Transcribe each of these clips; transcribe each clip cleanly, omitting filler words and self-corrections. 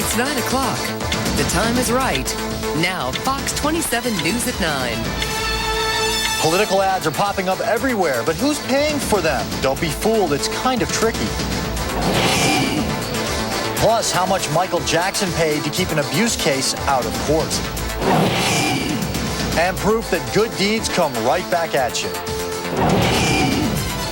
It's 9 o'clock. The time is right. Now, Fox 27 News at 9. Political ads are popping up everywhere, but who's paying for them? Don't be fooled, it's kind of tricky. Plus, how much Michael Jackson paid to keep an abuse case out of court. And proof that good deeds come right back at you.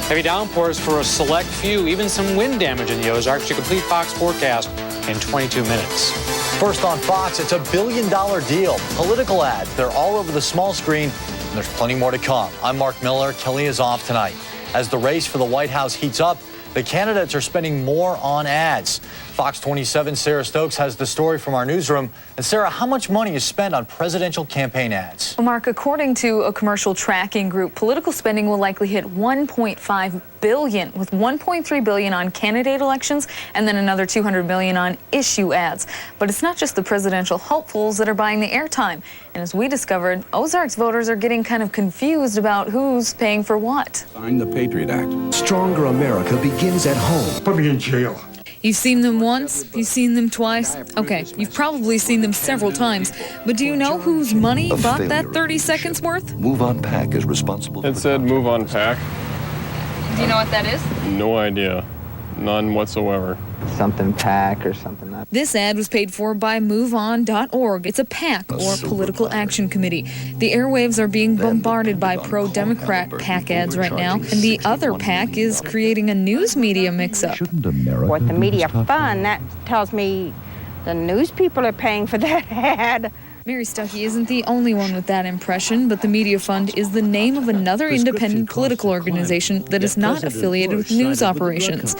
Heavy downpours for a select few, even some wind damage in the Ozarks. To complete Fox forecast in 22 minutes. First on Fox, it's $1 billion deal. Political ads, they're all over the small screen, and there's plenty more to come. I'm Mark Miller. Kelly is off tonight. As the race for the White House heats up, the candidates are spending more on ads. Fox 27's Sarah Stokes has the story from our newsroom. And Sarah, how much money is spent on presidential campaign ads? Well, Mark, according to a commercial tracking group, political spending will likely hit $1.5 billion, with $1.3 billion on candidate elections and then another $200 million on issue ads. But it's not just the presidential hopefuls that are buying the airtime. And as we discovered, Ozarks voters are getting kind of confused about who's paying for what. Sign the Patriot Act. Stronger America begins at home. Put me in jail. You've seen them once, you've seen them twice. Okay, you've probably seen them several times. But do you know whose money bought that 30 seconds worth? Move On Pack is responsible. It said Move On Pack. Do you know what that is? No idea. None whatsoever. Something PAC or something. This ad was paid for by MoveOn.org. It's a PAC, or Political Action Committee. The airwaves are being bombarded by pro-Democrat PAC ads right now, and the other PAC is creating a news media mix-up. What the media fund, that tells me the news people are paying for that ad. Mary Stuckey isn't the only one with that impression, but the Media Fund is the name of another independent political organization that is not affiliated with news operations.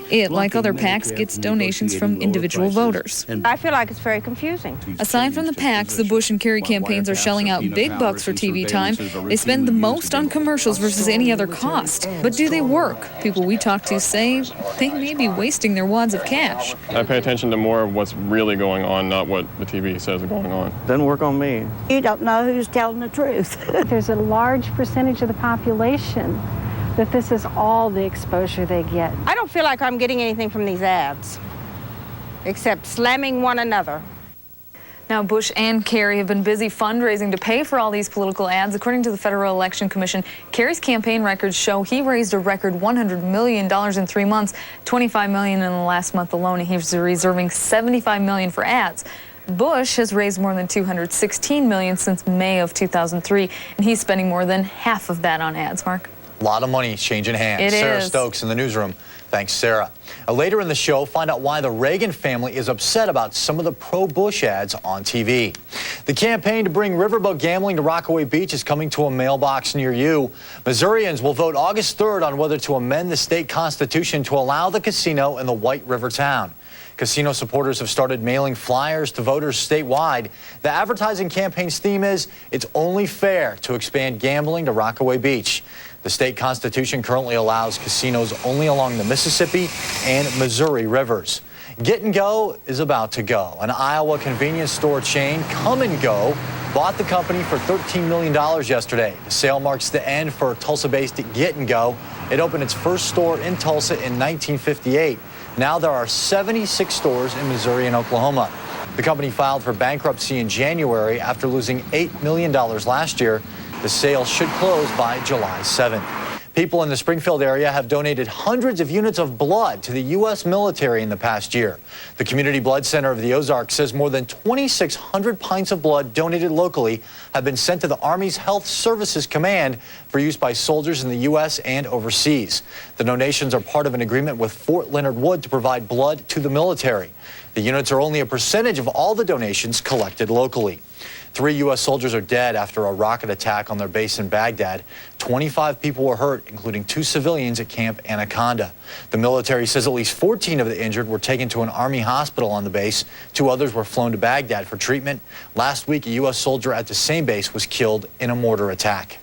It, like other PACs, gets donations from individual voters. I feel like it's very confusing. Aside from the PACs, the Bush and Kerry campaigns are shelling out big bucks for TV time. They spend the most on commercials versus any other cost. But do they work? People we talk to say they may be wasting their wads of cash. I pay attention to more of what's really going on, not what the TV says is going on. Work on me. You don't know who's telling the truth. There's a large percentage of the population that this is all the exposure they get. I don't feel like I'm getting anything from these ads, except slamming one another. Now, Bush and Kerry have been busy fundraising to pay for all these political ads. According to the Federal Election Commission, Kerry's campaign records show he raised a record $100 million in 3 months, $25 million in the last month alone, and he's reserving $75 million for ads. Bush has raised more than $216 million since May of 2003, and he's spending more than half of that on ads. Mark? A lot of money changing hands. It Sarah is. Stokes in the newsroom. Thanks, Sarah. Later in the show, find out why the Reagan family is upset about some of the pro-Bush ads on TV. The campaign to bring riverboat gambling to Rockaway Beach is coming to a mailbox near you. Missourians will vote August 3rd on whether to amend the state constitution to allow the casino in the White River town. Casino supporters have started mailing flyers to voters statewide. The advertising campaign's theme is, it's only fair to expand gambling to Rockaway Beach. The state constitution currently allows casinos only along the Mississippi and Missouri rivers. Get and Go is about to go. An Iowa convenience store chain, Come and Go, bought the company for $13 million yesterday. The sale marks the end for Tulsa-based Get and Go. It opened its first store in Tulsa in 1958. Now there are 76 stores in Missouri and Oklahoma. The company filed for bankruptcy in January after losing $8 million last year. The sale should close by July 7th. People in the Springfield area have donated hundreds of units of blood to the U.S. military in the past year. The Community Blood Center of the Ozarks says more than 2,600 pints of blood donated locally have been sent to the Army's Health Services Command for use by soldiers in the U.S. and overseas. The donations are part of an agreement with Fort Leonard Wood to provide blood to the military. The units are only a percentage of all the donations collected locally. 3 U.S. soldiers are dead after a rocket attack on their base in Baghdad. 25 people were hurt, including 2 civilians at Camp Anaconda. The military says at least 14 of the injured were taken to an Army hospital on the base. 2 others were flown to Baghdad for treatment. Last week, a U.S. soldier at the same base was killed in a mortar attack.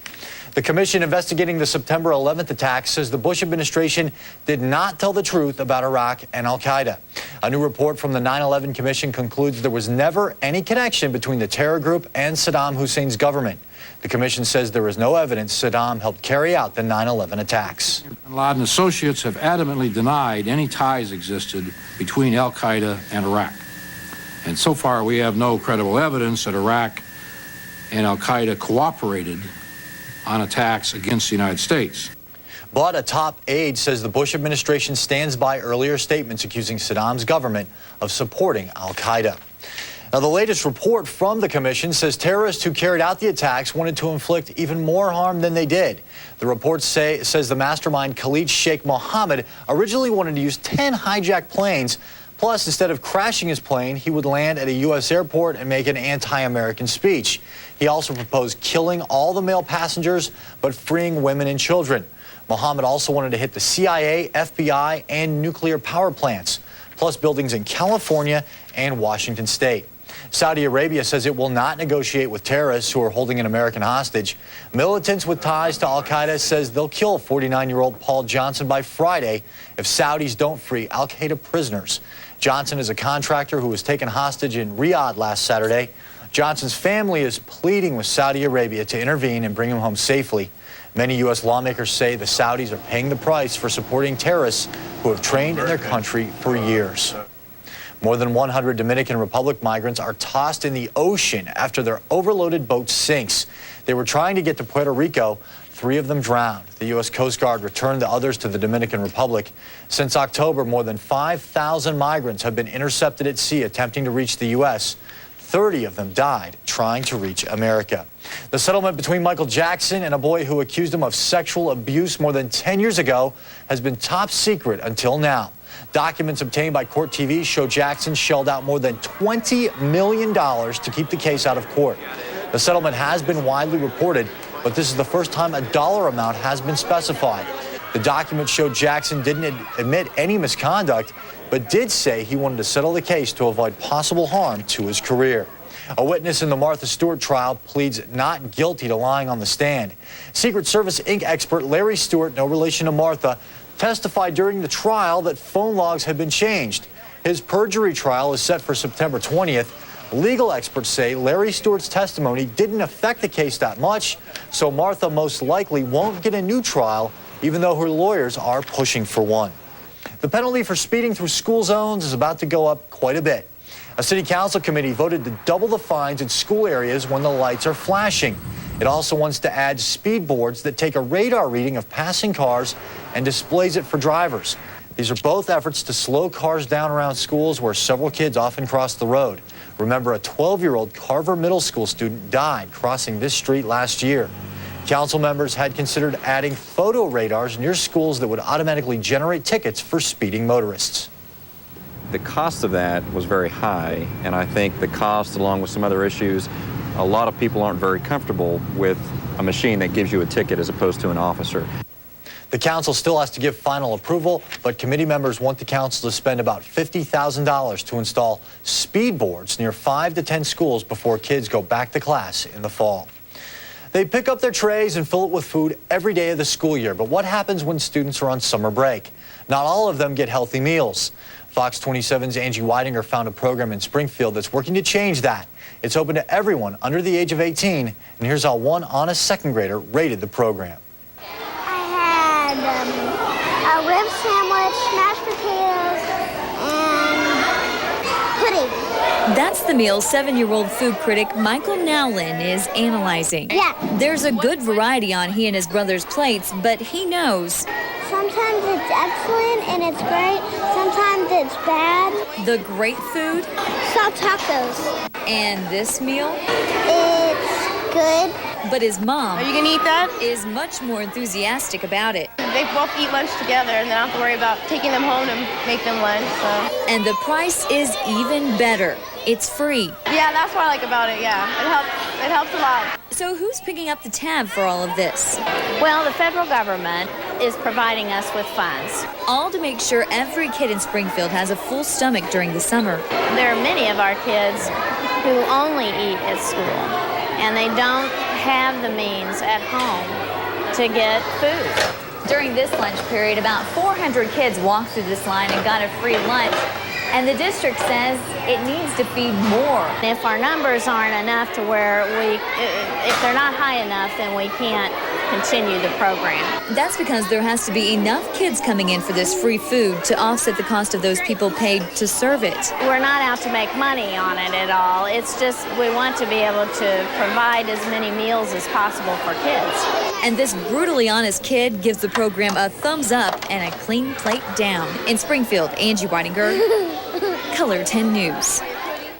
The commission investigating the September 11th attack says the Bush administration did not tell the truth about Iraq and al-Qaeda. A new report from the 9/11 Commission concludes there was never any connection between the terror group and Saddam Hussein's government. The commission says there is no evidence Saddam helped carry out the 9/11 attacks. Bin Laden associates have adamantly denied any ties existed between al-Qaeda and Iraq. And so far, we have no credible evidence that Iraq and al-Qaeda cooperated on attacks against the United States. But a top aide says the Bush administration stands by earlier statements accusing Saddam's government of supporting al-Qaeda. Now, the latest report from the commission says terrorists who carried out the attacks wanted to inflict even more harm than they did. The report says the mastermind Khalid Sheikh Mohammed originally wanted to use 10 hijacked planes. Plus, instead of crashing his plane, he would land at a U.S. airport and make an anti-American speech. He also proposed killing all the male passengers, but freeing women and children. Mohammed also wanted to hit the CIA, FBI, and nuclear power plants, plus buildings in California and Washington State. Saudi Arabia says it will not negotiate with terrorists who are holding an American hostage. Militants with ties to al-Qaeda says they'll kill 49-year-old Paul Johnson by Friday if Saudis don't free al-Qaeda prisoners. Johnson is a contractor who was taken hostage in Riyadh last Saturday. Johnson's family is pleading with Saudi Arabia to intervene and bring him home safely. Many U.S. lawmakers say the Saudis are paying the price for supporting terrorists who have trained in their country for years. More than 100 Dominican Republic migrants are tossed in the ocean after their overloaded boat sinks. They were trying to get to Puerto Rico. 3 of them drowned. The U.S. Coast Guard returned the others to the Dominican Republic. Since October, more than 5,000 migrants have been intercepted at sea attempting to reach the U.S. 30 of them died trying to reach America. The settlement between Michael Jackson and a boy who accused him of sexual abuse more than 10 years ago has been top secret until now. Documents obtained by Court TV show Jackson shelled out more than $20 million to keep the case out of court. The settlement has been widely reported, but this is the first time a dollar amount has been specified. The documents showed Jackson didn't admit any misconduct, but did say he wanted to settle the case to avoid possible harm to his career. A witness in the Martha Stewart trial pleads not guilty to lying on the stand. Secret Service Inc. expert Larry Stewart, no relation to Martha, testified during the trial that phone logs had been changed. His perjury trial is set for September 20th. Legal experts say Larry Stewart's testimony didn't affect the case that much, so Martha most likely won't get a new trial, even though her lawyers are pushing for one. The penalty for speeding through school zones is about to go up quite a bit. A city council committee voted to double the fines in school areas when the lights are flashing. It also wants to add speed boards that take a radar reading of passing cars and displays it for drivers. These are both efforts to slow cars down around schools where several kids often cross the road. Remember, a 12-year-old Carver Middle School student died crossing this street last year. Council members had considered adding photo radars near schools that would automatically generate tickets for speeding motorists. The cost of that was very high, and I think the cost, along with some other issues, a lot of people aren't very comfortable with a machine that gives you a ticket as opposed to an officer. The council still has to give final approval, but committee members want the council to spend about $50,000 to install speed boards near 5 to 10 schools before kids go back to class in the fall. They pick up their trays and fill it with food every day of the school year, but what happens when students are on summer break? Not all of them get healthy meals. Fox 27's Angie Weidinger found a program in Springfield that's working to change that. It's open to everyone under the age of 18, and here's how one honest second grader rated the program. I had a rib sandwich, mashed potatoes, and pudding. That's the meal 7-year-old food critic Michael Nowlin is analyzing. Yeah. There's a good variety on he and his brother's plates, but he knows. Sometimes it's excellent and it's great. Sometimes it's bad. The great food? Salt tacos. And this meal? It's good. But his mom, are you gonna eat that? Is much more enthusiastic about it. They both eat lunch together, and then I don't have to worry about taking them home to make them lunch. So. And the price is even better. It's free. Yeah, that's what I like about it, yeah. It helps a lot. So who's picking up the tab for all of this? Well, the federal government is providing us with funds. All to make sure every kid in Springfield has a full stomach during the summer. There are many of our kids who only eat at school, and they don't have the means at home to get food. During this lunch period, about 400 kids walked through this line and got a free lunch. And the district says it needs to feed more. If our numbers aren't enough to where if they're not high enough, then we can't continue the program. That's because there has to be enough kids coming in for this free food to offset the cost of those people paid to serve it. We're not out to make money on it at all. It's just we want to be able to provide as many meals as possible for kids. And this brutally honest kid gives the program a thumbs up and a clean plate down. In Springfield, Angie Whitinger, Color 10 News.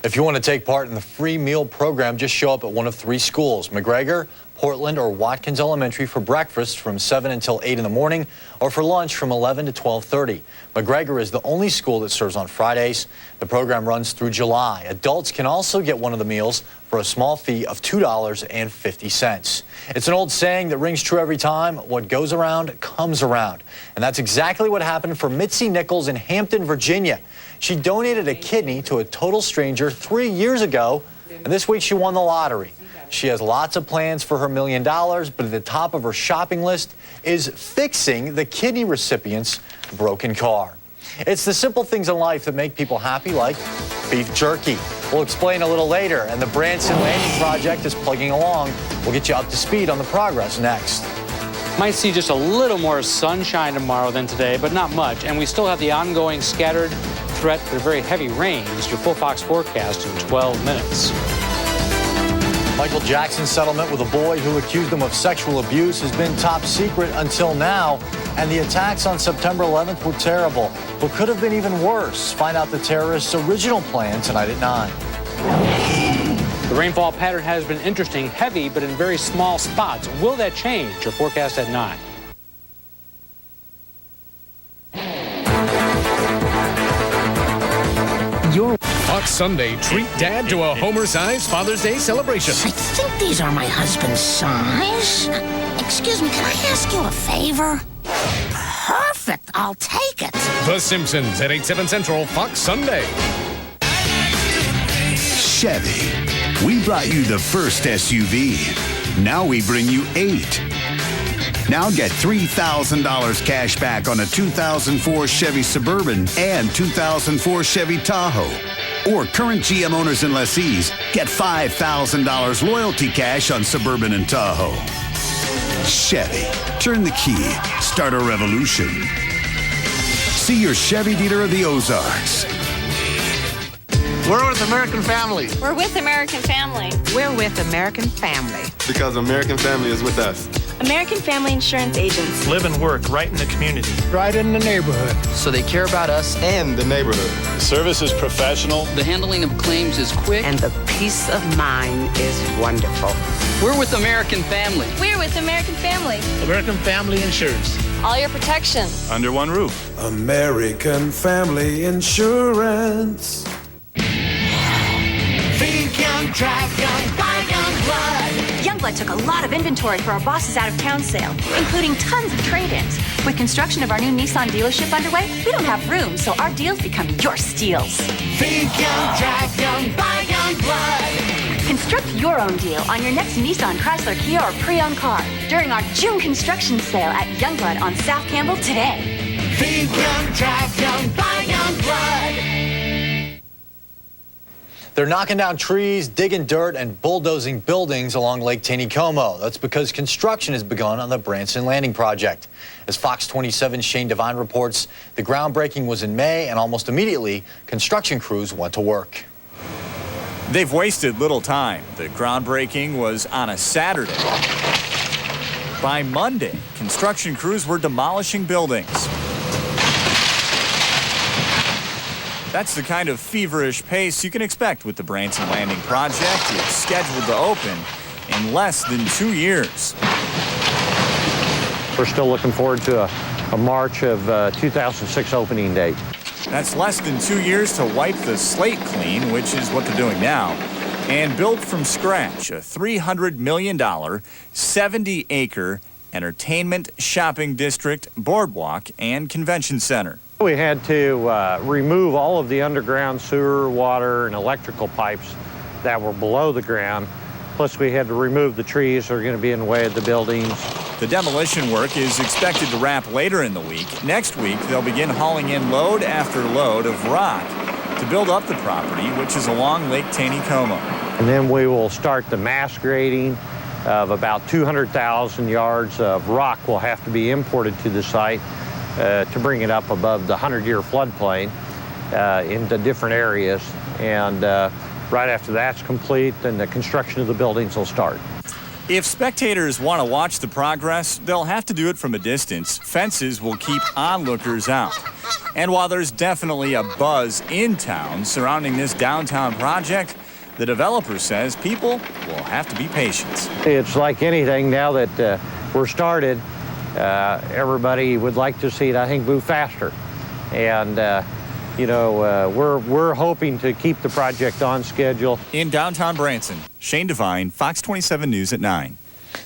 If you want to take part in the free meal program, just show up at one of 3 schools, McGregor, Portland, or Watkins Elementary for breakfast from 7 until 8 in the morning, or for lunch from 11 to 12:30. McGregor is the only school that serves on Fridays. The program runs through July. Adults can also get one of the meals for a small fee of $2.50. It's an old saying that rings true every time: what goes around comes around. And that's exactly what happened for Mitzi Nichols in Hampton, Virginia. She donated a kidney to a total stranger 3 years ago, and this week she won the lottery. She has lots of plans for her $1 million, but at the top of her shopping list is fixing the kidney recipient's broken car. It's the simple things in life that make people happy, like beef jerky. We'll explain a little later, and the Branson Landing Project is plugging along. We'll get you up to speed on the progress next. Might see just a little more sunshine tomorrow than today, but not much. And we still have the ongoing scattered threat for very heavy rains. Your full Fox forecast in 12 minutes. Michael Jackson's settlement with a boy who accused him of sexual abuse has been top secret until now, and the attacks on September 11th were terrible, but could have been even worse. Find out the terrorists' original plan tonight at 9. The rainfall pattern has been interesting, heavy, but in very small spots. Will that change? Your forecast at 9. Fox Sunday, treat Dad to a Homer-sized Father's Day celebration. I think these are my husband's size. Excuse me, can I ask you a favor? Perfect, I'll take it. The Simpsons at 8/7 Central, Fox Sunday. Chevy, we brought you the first SUV. Now we bring you 8. Now get $3,000 cash back on a 2004 Chevy Suburban and 2004 Chevy Tahoe. Or current GM owners and lessees get $5,000 loyalty cash on Suburban and Tahoe. Chevy, turn the key, start a revolution. See your Chevy dealer of the Ozarks. We're with American Family. We're with American Family. We're with American Family. Because American Family is with us. American Family Insurance Agents. Live and work right in the community. Right in the neighborhood. So they care about us and the neighborhood. The service is professional. The handling of claims is quick. And the peace of mind is wonderful. We're with American Family. We're with American Family. American Family Insurance. All your protection. Under one roof. American Family Insurance. Think young, drive young, buy young blood. Youngblood took a lot of inventory for our boss's out-of-town sale, including tons of trade-ins. With construction of our new Nissan dealership underway, we don't have room, so our deals become your steals. Think young, drive young, buy young blood. Construct your own deal on your next Nissan, Chrysler, Kia, or pre-owned car during our June construction sale at Youngblood on South Campbell today. Think young, drive young, buy young blood. They're knocking down trees, digging dirt, and bulldozing buildings along Lake Taneycomo. That's because construction has begun on the Branson Landing Project. As Fox 27's Shane Devine reports, the groundbreaking was in May, and almost immediately, construction crews went to work. They've wasted little time. The groundbreaking was on a Saturday. By Monday, construction crews were demolishing buildings. That's the kind of feverish pace you can expect with the Branson Landing Project. It's scheduled to open in less than 2 years. We're still looking forward to a March of 2006 opening date. That's less than 2 years to wipe the slate clean, which is what they're doing now, and build from scratch a $300 million, 70-acre entertainment, shopping district, boardwalk, and convention center. We had to remove all of the underground sewer, water, and electrical pipes that were below the ground. Plus, we had to remove the trees that are going to be in the way of the buildings. The demolition work is expected to wrap later in the week. Next week, they'll begin hauling in load after load of rock. to build up the property, which is along Lake Taneycomo. And then we will start the mass grading of about 200,000 yards of rock will have to be imported to the site to bring it up above the 100-year floodplain into different areas. And right after that's complete, then the construction of the buildings will start. If spectators want to watch the progress, they'll have to do it from a distance. Fences will keep onlookers out. And while there's definitely a buzz in town surrounding this downtown project, the developer says people will have to be patient. It's like anything now that we're started, everybody would like to see it, I think, move faster. And we're hoping to keep the project on schedule. In downtown Branson, Shane Devine, Fox 27 News at 9.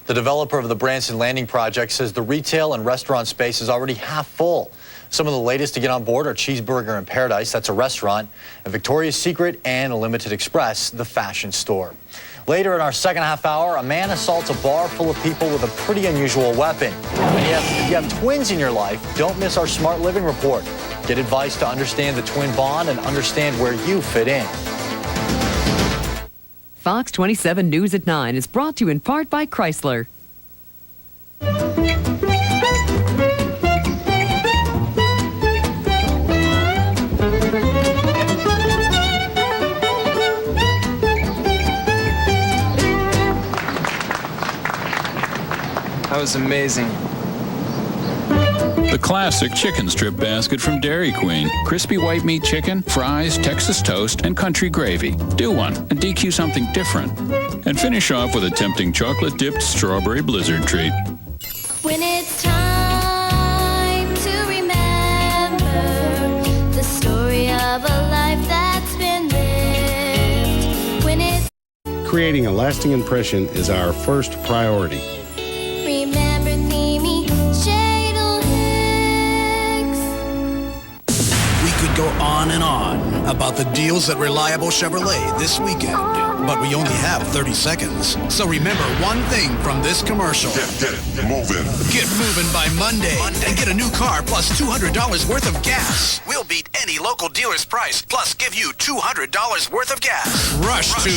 The developer of the Branson Landing project says the retail and restaurant space is already half full. Some of the latest to get on board are Cheeseburger in Paradise, that's a restaurant, and Victoria's Secret and Limited Express, the fashion store. Later in our second half hour, a man assaults a bar full of people with a pretty unusual weapon. And if you have twins in your life, don't miss our Smart Living Report. Get advice to understand the twin bond and understand where you fit in. Fox 27 News at 9 is brought to you in part by Chrysler. That was amazing. The classic chicken strip basket from Dairy Queen. Crispy white meat chicken, fries, Texas toast, and country gravy. Do one and DQ something different. And finish off with a tempting chocolate-dipped strawberry blizzard treat. When it's time to remember the story of a life that's been lived. When it's creating a lasting impression is our first priority. remember Mimi Shadle Hicks. We could go on and on about the deals at Reliable Chevrolet this weekend, but we only have 30 seconds. So remember one thing from this commercial. Get moving. Get moving by Monday and get a new car plus $200 worth of gas. We'll beat any local dealer's price, plus give you $200 worth of gas. Rush to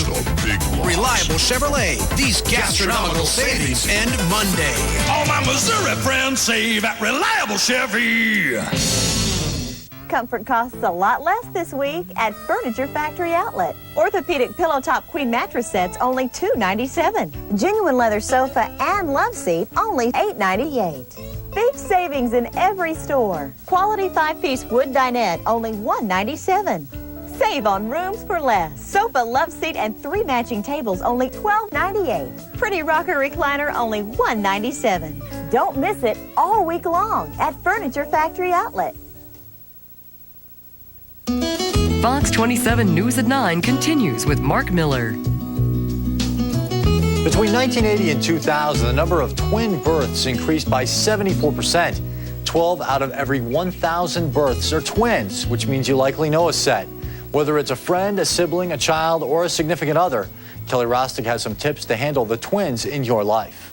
Reliable Chevrolet. These gastronomical savings end Monday. All my Missouri friends save at Reliable Chevy. Comfort costs a lot less this week at Furniture Factory Outlet. Orthopedic pillow top queen mattress sets only $297. Genuine leather sofa and love seat only $898. Big savings in every store. Quality 5-piece wood dinette only $197. Save on rooms for less. Sofa, love seat, and 3 matching tables only $12.98. Pretty rocker recliner only $197. Don't miss it all week long at Furniture Factory Outlet. Fox 27 News at 9 continues with Mark Miller. Between 1980 and 2000, the number of twin births increased by 74%. 12 out of every 1,000 births are twins, which means you likely know a set. Whether it's a friend, a sibling, a child, or a significant other, Kelly Rostick has some tips to handle the twins in your life.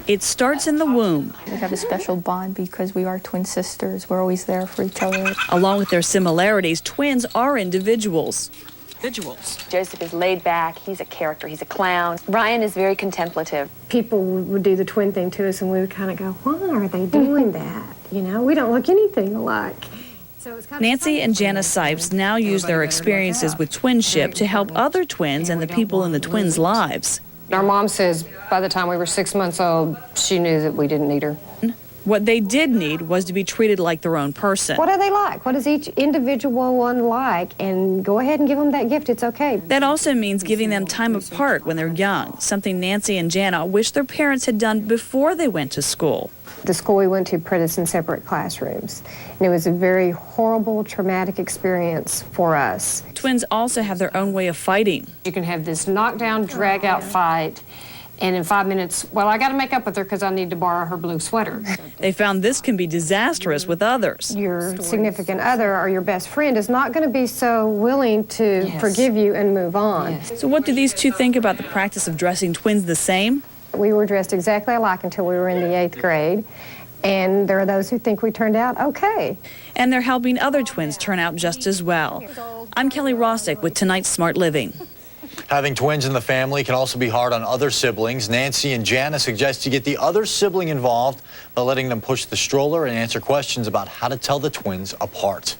It starts in the womb. We have a special bond because we are twin sisters. We're always there for each other. Along with their similarities, twins are individuals. Joseph is laid back. He's a character. He's a clown. Ryan is very contemplative. People would do the twin thing to us, and we would kind of go, why are they doing that? You know, we don't look anything alike. So it's kind Nancy and Janice Sipes now use their experiences with twinship to help other twins and the people in the twins' lives. Our mom says by the time we were 6 months old, she knew that we didn't need her. What they did need was to be treated like their own person. What do they like? What does each individual one like? And go ahead and give them that gift. It's okay. That also means giving them time apart when they're young, something Nancy and Jana wish their parents had done before they went to school. The school we went to put us in separate classrooms, and it was a very horrible, traumatic experience for us. Twins also have their own way of fighting. You can have this knockdown, drag-out fight, and in 5 minutes, well, I got to make up with her because I need to borrow her blue sweater. They found this can be disastrous with others. Your significant other or your best friend is not going to be so willing to forgive you and move on. Yes. So what do these two think about the practice of dressing twins the same? We were dressed exactly alike until we were in the 8th grade. And there are those who think we turned out okay. And they're helping other twins turn out just as well. I'm Kelly Rossick with tonight's Smart Living. Having twins in the family can also be hard on other siblings. Nancy and Jana suggest you get the other sibling involved by letting them push the stroller and answer questions about how to tell the twins apart.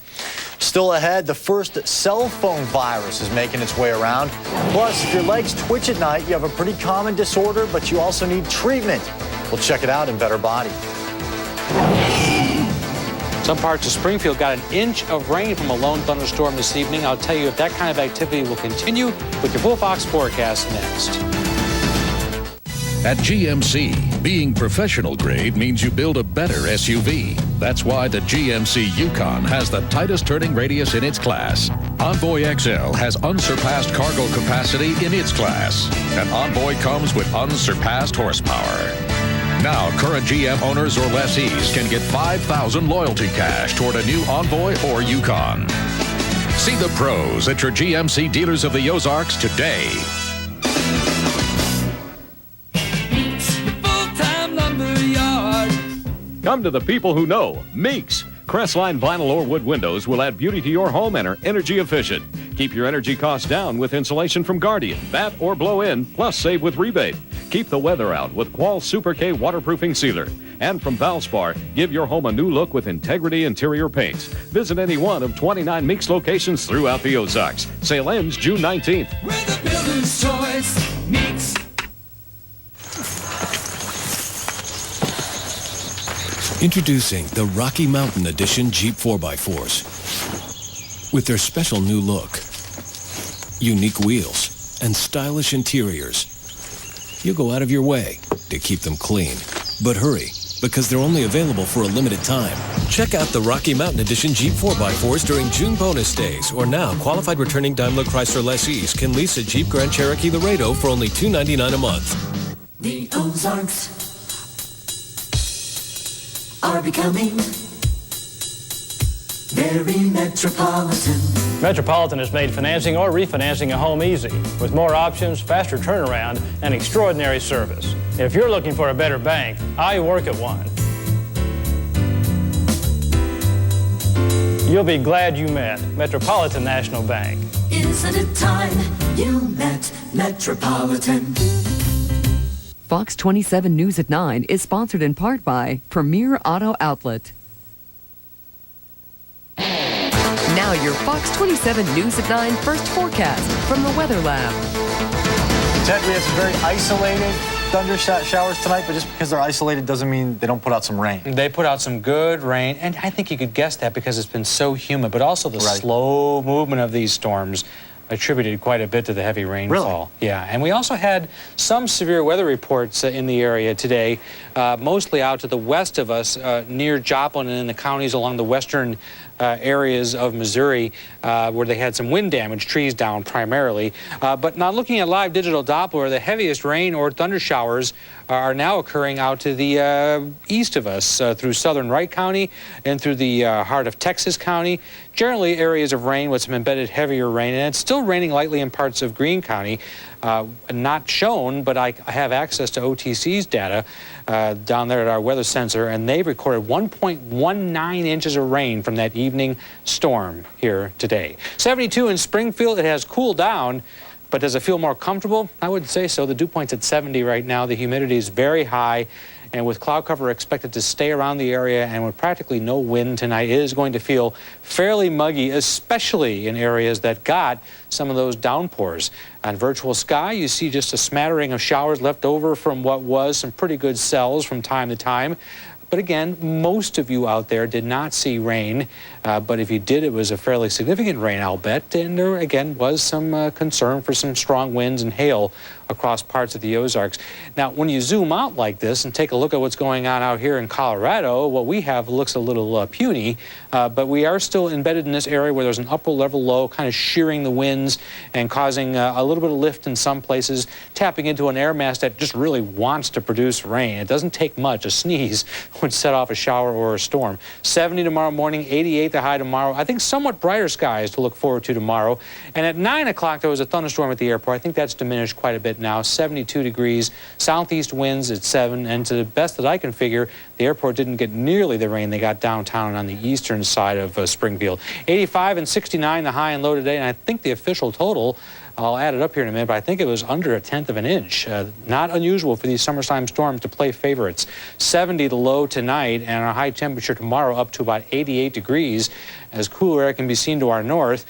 Still ahead, the first cell phone virus is making its way around. Plus, if your legs twitch at night, you have a pretty common disorder, but you also need treatment. We'll check it out in Better Body. Some parts of Springfield got an inch of rain from a lone thunderstorm this evening. I'll tell you if that kind of activity will continue with your Full Fox forecast next. At GMC, being professional grade means you build a better SUV. That's why the GMC Yukon has the tightest turning radius in its class. Envoy XL has unsurpassed cargo capacity in its class. And Envoy comes with unsurpassed horsepower. Now, current GM owners or lessees can get $5,000 loyalty cash toward a new Envoy or Yukon. See the pros at your GMC dealers of the Ozarks today. Come to the people who know. Meeks. Crestline vinyl or wood windows will add beauty to your home and are energy efficient. Keep your energy costs down with insulation from Guardian, bat or blow in, plus save with rebate. Keep the weather out with Qual Super K waterproofing sealer. And from Valspar, give your home a new look with Integrity Interior Paints. Visit any one of 29 Meeks locations throughout the Ozarks. Sale ends June 19th. We're the builder's choice. Meeks. Introducing the Rocky Mountain Edition Jeep 4x4s. With their special new look, unique wheels, and stylish interiors. You'll go out of your way to keep them clean. But hurry, because they're only available for a limited time. Check out the Rocky Mountain Edition Jeep 4x4s during June bonus days. Or now, qualified returning Daimler Chrysler lessees can lease a Jeep Grand Cherokee Laredo for only $299 a month. The Ozarks are becoming very metropolitan. Metropolitan has made financing or refinancing a home easy, with more options, faster turnaround, and extraordinary service. If you're looking for a better bank, I work at one. You'll be glad you met Metropolitan National Bank. Isn't it time you met Metropolitan? Fox 27 News at 9 is sponsored in part by Premier Auto Outlet. Now your Fox 27 News at 9 first forecast from the Weather Lab. Ted, we have some very isolated thunder showers tonight, but just because they're isolated doesn't mean they don't put out some rain. They put out some good rain, and I think you could guess that because it's been so humid, but also the slow movement of these storms attributed quite a bit to the heavy rainfall. Really? Yeah, and we also had some severe weather reports in the area today, mostly out to the west of us, near Joplin and in the counties along the western areas of Missouri, where they had some wind damage, trees down primarily. But now looking at live digital Doppler, the heaviest rain or thunder showers are now occurring out to the east of us, through southern Wright County and through the heart of Texas County. Generally areas of rain with some embedded heavier rain, and it's still raining lightly in parts of Greene County. Not shown, but I have access to OTC's data down there at our weather sensor, and they recorded 1.19 inches of rain from that evening storm here today. 72 in Springfield. It has cooled down, but does it feel more comfortable? I would say so. The dew point's at 70 right now. The humidity is very high, and with cloud cover expected to stay around the area and with practically no wind tonight, it is going to feel fairly muggy, especially in areas that got some of those downpours. On virtual sky, you see just a smattering of showers left over from what was some pretty good cells from time to time. But again, most of you out there did not see rain, but if you did, it was a fairly significant rain, I'll bet, and there again was some concern for some strong winds and hail across parts of the Ozarks. Now, when you zoom out like this and take a look at what's going on out here in Colorado, what we have looks a little puny, but we are still embedded in this area where there's an upper level low kind of shearing the winds and causing a little bit of lift in some places, tapping into an air mass that just really wants to produce rain. It doesn't take much. A sneeze would set off a shower or a storm. 70 tomorrow morning, 88 the high tomorrow. I think somewhat brighter skies to look forward to tomorrow. And at 9 o'clock, there was a thunderstorm at the airport. I think that's diminished quite a bit now. 72 degrees, southeast winds at 7. And to the best that I can figure, the airport didn't get nearly the rain they got downtown and on the eastern side of Springfield. 85 and 69 the high and low today. And I think the official total, I'll add it up here in a minute, but I think it was under 1/10 of an inch. Not unusual for these summertime storms to play favorites. 70 the low tonight, and our high temperature tomorrow up to about 88 degrees as cooler air can be seen to our north.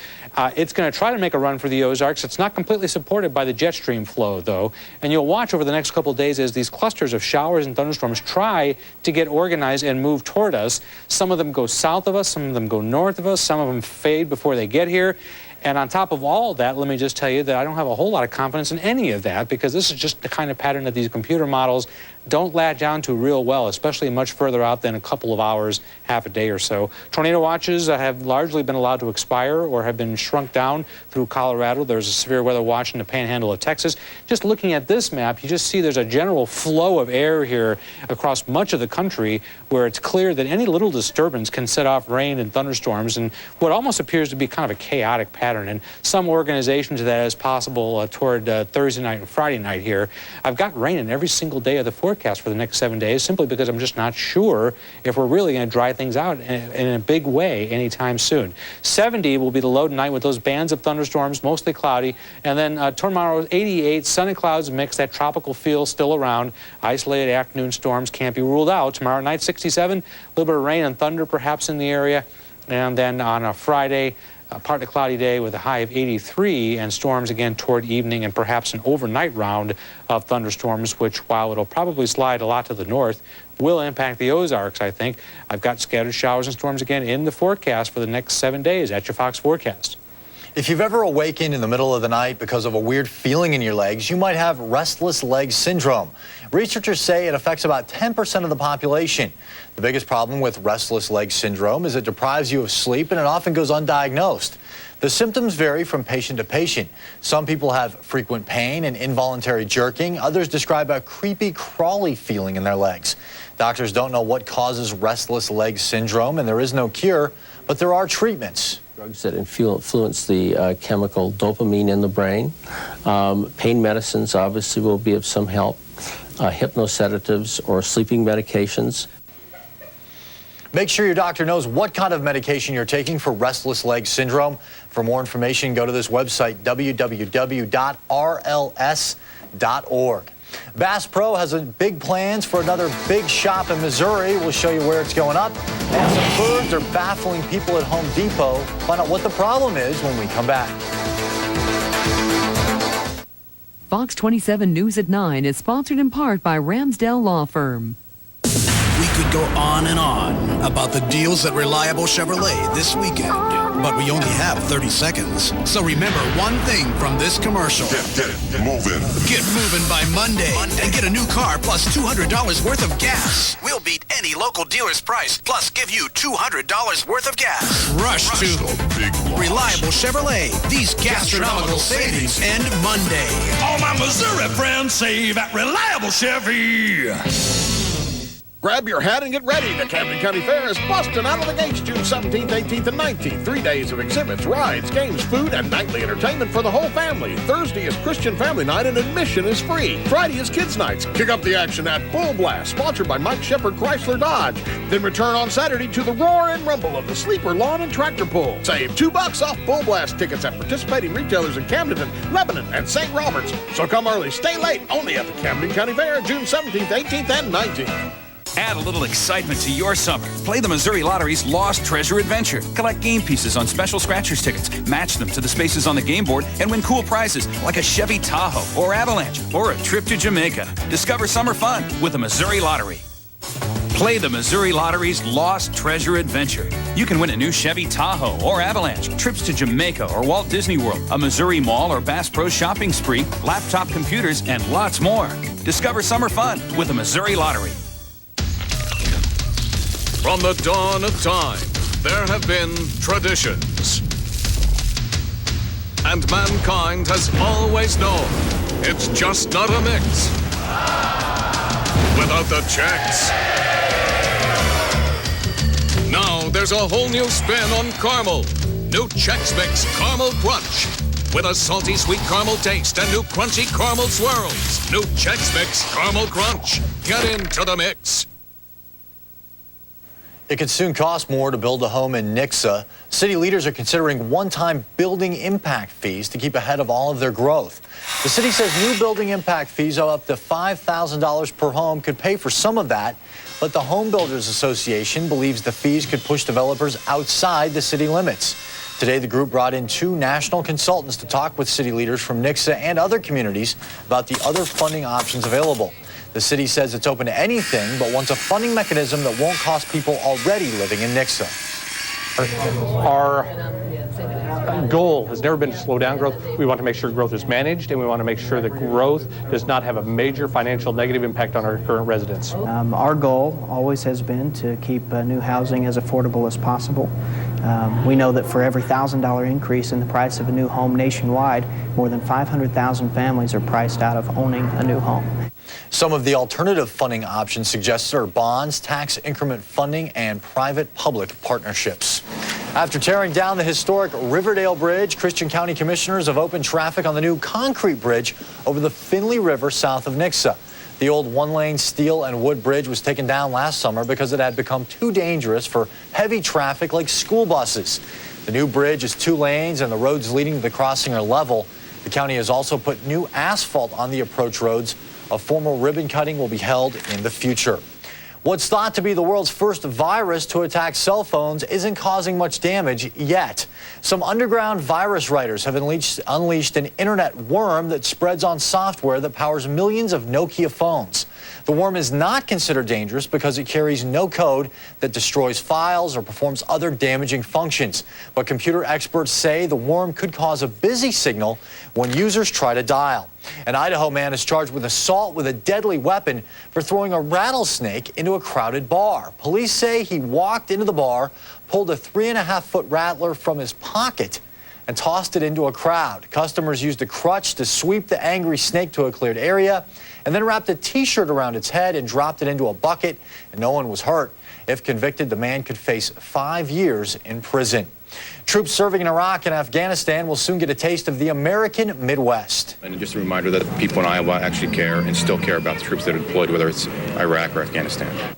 It's going to try to make a run for the Ozarks. It's not completely supported by the jet stream flow, though, and you'll watch over the next couple of days as these clusters of showers and thunderstorms try to get organized and move toward us. Some of them go south of us, some of them go north of us, some of them fade before they get here. And on top of all of that, let me just tell you that I don't have a whole lot of confidence in any of that, because this is just the kind of pattern that these computer models don't latch on to real well, especially much further out than a couple of hours, half a day or so. Tornado watches have largely been allowed to expire or have been shrunk down through Colorado. There's a severe weather watch in the panhandle of Texas. Just looking at this map, you just see there's a general flow of air here across much of the country where it's clear that any little disturbance can set off rain and thunderstorms and what almost appears to be kind of a chaotic pattern. And some organization to that is possible toward Thursday night and Friday night here. I've got rain in every single day of the forecast for the next 7 days, simply because I'm just not sure if we're really going to dry things out in a big way anytime soon. 70 will be the low tonight with those bands of thunderstorms, mostly cloudy. And then tomorrow, 88, sun and clouds mix, that tropical feel still around. Isolated afternoon storms can't be ruled out. Tomorrow night, 67, a little bit of rain and thunder perhaps in the area. And then on a Friday, partly cloudy day with a high of 83 and storms again toward evening and perhaps an overnight round of thunderstorms, which, while it'll probably slide a lot to the north, will impact the Ozarks, I think. I've got scattered showers and storms again in the forecast for the next 7 days at your Fox forecast. If you've ever awakened in the middle of the night because of a weird feeling in your legs, you might have restless leg syndrome. Researchers say it affects about 10% of the population. The biggest problem with restless leg syndrome is it deprives you of sleep and it often goes undiagnosed. The symptoms vary from patient to patient. Some people have frequent pain and involuntary jerking. Others describe a creepy, crawly feeling in their legs. Doctors don't know what causes restless leg syndrome, and there is no cure, but there are treatments. Drugs that influence the chemical dopamine in the brain. Pain medicines obviously will be of some help. Hypnosedatives or sleeping medications. Make sure your doctor knows what kind of medication you're taking for restless leg syndrome. For more information, go to this website, www.rls.org. Bass Pro has big plans for another big shop in Missouri. We'll show you where it's going up. And some birds are baffling people at Home Depot. Find out what the problem is when we come back. Fox 27 News at 9 is sponsored in part by Ramsdale Law Firm. We could go on and on about the deals at Reliable Chevrolet this weekend, but we only have 30 seconds. So remember one thing from this commercial. Get moving. Get moving by Monday and get a new car plus $200 worth of gas. We'll beat any local dealer's price, plus give you $200 worth of gas. Rush to Reliable Chevrolet. These gastronomical savings end Monday. All my Missouri friends save at Reliable Chevy. Grab your hat and get ready. The Camden County Fair is busting out of the gates June 17th, 18th, and 19th. 3 days of exhibits, rides, games, food, and nightly entertainment for the whole family. Thursday is Christian Family Night and admission is free. Friday is Kids Nights. Kick up the action at Bull Blast, sponsored by Mike Shepard Chrysler Dodge. Then return on Saturday to the roar and rumble of the Sleeper Lawn and Tractor Pull. Save $2 off Bull Blast tickets at participating retailers in Camden, Lebanon, and St. Roberts. So come early, stay late, only at the Camden County Fair, June 17th, 18th, and 19th. Add a little excitement to your summer. Play the Missouri Lottery's Lost Treasure Adventure. Collect game pieces on special scratchers tickets, match them to the spaces on the game board, and win cool prizes like a Chevy Tahoe or Avalanche or a trip to Jamaica. Discover summer fun with the Missouri Lottery. Play the Missouri Lottery's Lost Treasure Adventure. You can win a new Chevy Tahoe or Avalanche, trips to Jamaica or Walt Disney World, a Missouri Mall or Bass Pro shopping spree, laptop computers, and lots more. Discover summer fun with the Missouri Lottery. From the dawn of time, there have been traditions. And mankind has always known it's just not a mix without the checks there's a whole new spin on caramel. New Chex Mix Caramel Crunch. With a salty sweet caramel taste and new crunchy caramel swirls. New Chex Mix Caramel Crunch. Get into the mix. It could soon cost more to build a home in Nixa. City leaders are considering one-time building impact fees to keep ahead of all of their growth. The city says new building impact fees of up to $5,000 per home could pay for some of that, but the Home Builders Association believes the fees could push developers outside the city limits. Today, the group brought in 2 national consultants to talk with city leaders from Nixa and other communities about the other funding options available. The city says it's open to anything, but wants a funding mechanism that won't cost people already living in Nixa. Our goal has never been to slow down growth. We want to make sure growth is managed, and we want to make sure that growth does not have a major financial negative impact on our current residents. Our goal always has been to keep new housing as affordable as possible. We know that for every $1,000 increase in the price of a new home nationwide, more than 500,000 families are priced out of owning a new home. Some of the alternative funding options suggested are bonds, tax increment funding, and private-public partnerships. After tearing down the historic Riverdale Bridge, Christian County commissioners have opened traffic on the new concrete bridge over the Finley River south of Nixa. The old one-lane steel and wood bridge was taken down last summer because it had become too dangerous for heavy traffic like school buses. The new bridge is 2 lanes and the roads leading to the crossing are level. The county has also put new asphalt on the approach roads. A formal ribbon cutting will be held in the future. What's thought to be the world's first virus to attack cell phones isn't causing much damage yet. Some underground virus writers have unleashed an internet worm that spreads on software that powers millions of Nokia phones. The worm is not considered dangerous because it carries no code that destroys files or performs other damaging functions. But computer experts say the worm could cause a busy signal when users try to dial. An Idaho man is charged with assault with a deadly weapon for throwing a rattlesnake into a crowded bar. Police say he walked into the bar, pulled a 3.5-foot rattler from his pocket, and tossed it into a crowd. Customers used a crutch to sweep the angry snake to a cleared area, and then wrapped a T-shirt around its head and dropped it into a bucket, and no one was hurt. If convicted, the man could face 5 years in prison. Troops serving in Iraq and Afghanistan will soon get a taste of the American Midwest. And just a reminder that people in Iowa actually care and still care about the troops that are deployed, whether it's Iraq or Afghanistan.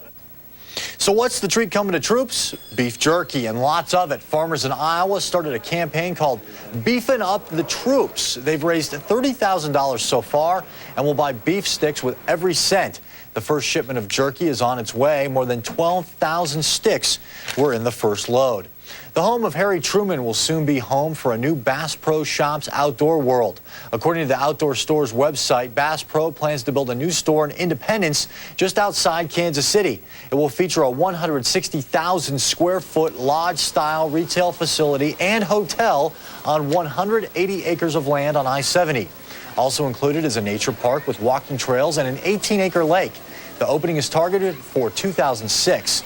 So what's the treat coming to troops? Beef jerky, and lots of it. Farmers in Iowa started a campaign called Beefing Up the Troops. They've raised $30,000 so far and will buy beef sticks with every cent. The first shipment of jerky is on its way. More than 12,000 sticks were in the first load. The home of Harry Truman will soon be home for a new Bass Pro Shops outdoor world. According to the Outdoor Store's website, Bass Pro plans to build a new store in Independence just outside Kansas City. It will feature a 160,000 square foot lodge-style retail facility and hotel on 180 acres of land on I-70. Also included is a nature park with walking trails and an 18-acre lake. The opening is targeted for 2006.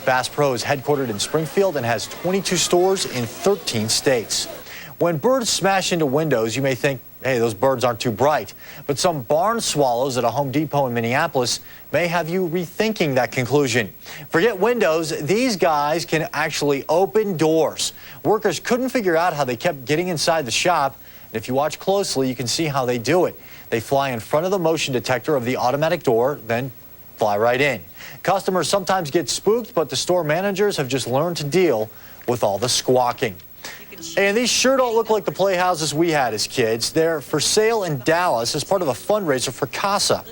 Bass Pro is headquartered in Springfield and has 22 stores in 13 states. When birds smash into windows, you may think, hey, those birds aren't too bright. But some barn swallows at a Home Depot in Minneapolis may have you rethinking that conclusion. Forget windows, these guys can actually open doors. Workers couldn't figure out how they kept getting inside the shop. And if you watch closely, you can see how they do it. They fly in front of the motion detector of the automatic door, then fly right in. Customers sometimes get spooked, but the store managers have just learned to deal with all the squawking. And these sure don't look like the playhouses we had as kids. They're for sale in Dallas as part of a fundraiser for CASA.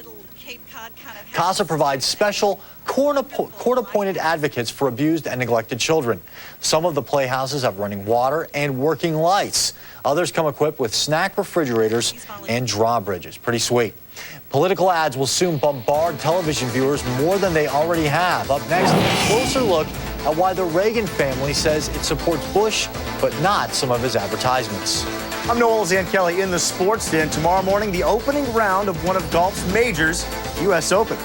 CASA provides special court-appointed advocates for abused and neglected children. Some of the playhouses have running water and working lights. Others come equipped with snack refrigerators and drawbridges. Pretty sweet. Political ads will soon bombard television viewers more than they already have. Up next, a closer look at why the Reagan family says it supports Bush, but not some of his advertisements. I'm Noel Zanchelli in the Sports Den. Tomorrow morning, the opening round of one of golf's majors, U.S. Open.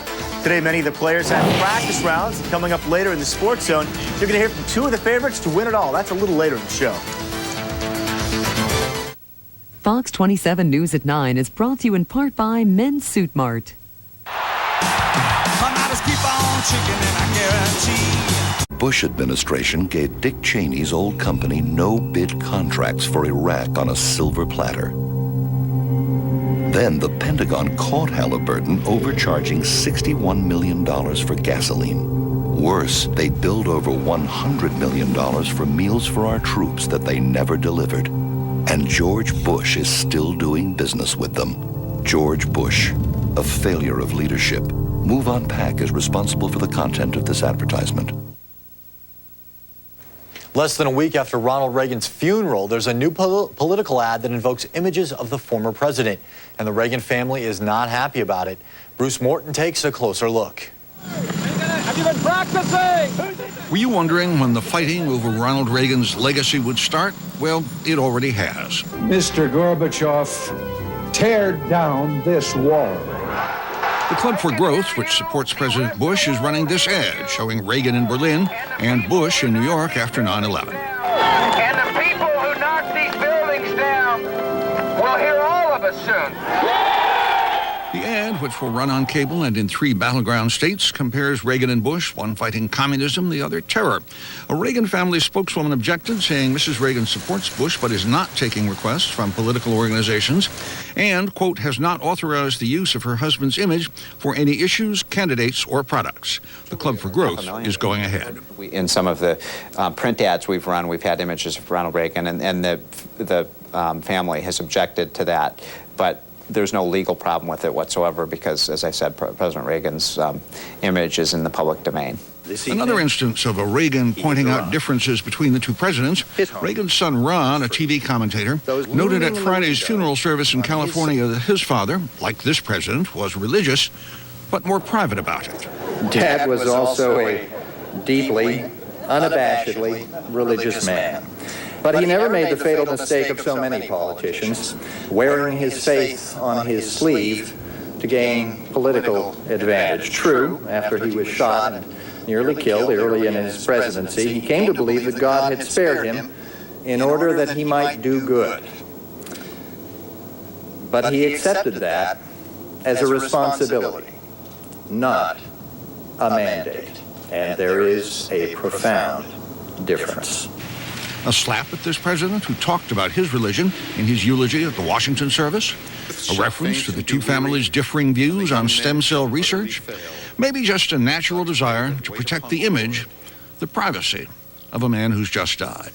Today, many of the players have practice rounds. Coming up later in the Sports Zone, you're going to hear from 2 of the favorites to win it all. That's a little later in the show. Fox 27 News at 9 is brought to you in part by Men's Suit Mart. Bush administration gave Dick Cheney's old company no-bid contracts for Iraq on a silver platter. Then the Pentagon caught Halliburton overcharging $61 million for gasoline. Worse, they billed over $100 million for meals for our troops that they never delivered. And George Bush is still doing business with them. George Bush, a failure of leadership. Move On Pack is responsible for the content of this advertisement. Less than a week after Ronald Reagan's funeral, there's a new political ad that invokes images of the former president. And the Reagan family is not happy about it. Bruce Morton takes a closer look. Have you been practicing? Were you wondering when the fighting over Ronald Reagan's legacy would start? Well, it already has. Mr. Gorbachev, tear down this wall. The Club for Growth, which supports President Bush, is running this ad showing Reagan in Berlin and Bush in New York after 9/11. And the people who knock these buildings down will hear all of us soon. The ad, which will run on cable and in 3 battleground states, compares Reagan and Bush, one fighting communism, the other terror. A Reagan family spokeswoman objected, saying Mrs. Reagan supports Bush but is not taking requests from political organizations and, quote, has not authorized the use of her husband's image for any issues, candidates, or products. The Club for Growth is going ahead. In some of the print ads we've run, we've had images of Ronald Reagan, and the family has objected to that. But there's no legal problem with it whatsoever because, as I said, President Reagan's image is in the public domain. Another instance of a Reagan pointing out differences between the two presidents, Reagan's son Ron, a TV commentator, noted at Friday's funeral service in California that his father, like this president, was religious, but more private about it. Dad was also a deeply, unabashedly religious man. But he never made the fatal mistake of so many politicians, wearing his faith on his sleeve to gain political advantage. True, after he was shot and nearly killed early in his presidency, he came to believe that God had spared him in order that he might do good. But he accepted that as a responsibility, not a mandate. And there is a profound difference. A slap at this president who talked about his religion in his eulogy at the Washington service? A reference to the two families' differing views on stem cell research? Maybe just a natural desire to protect the image, the privacy of a man who's just died.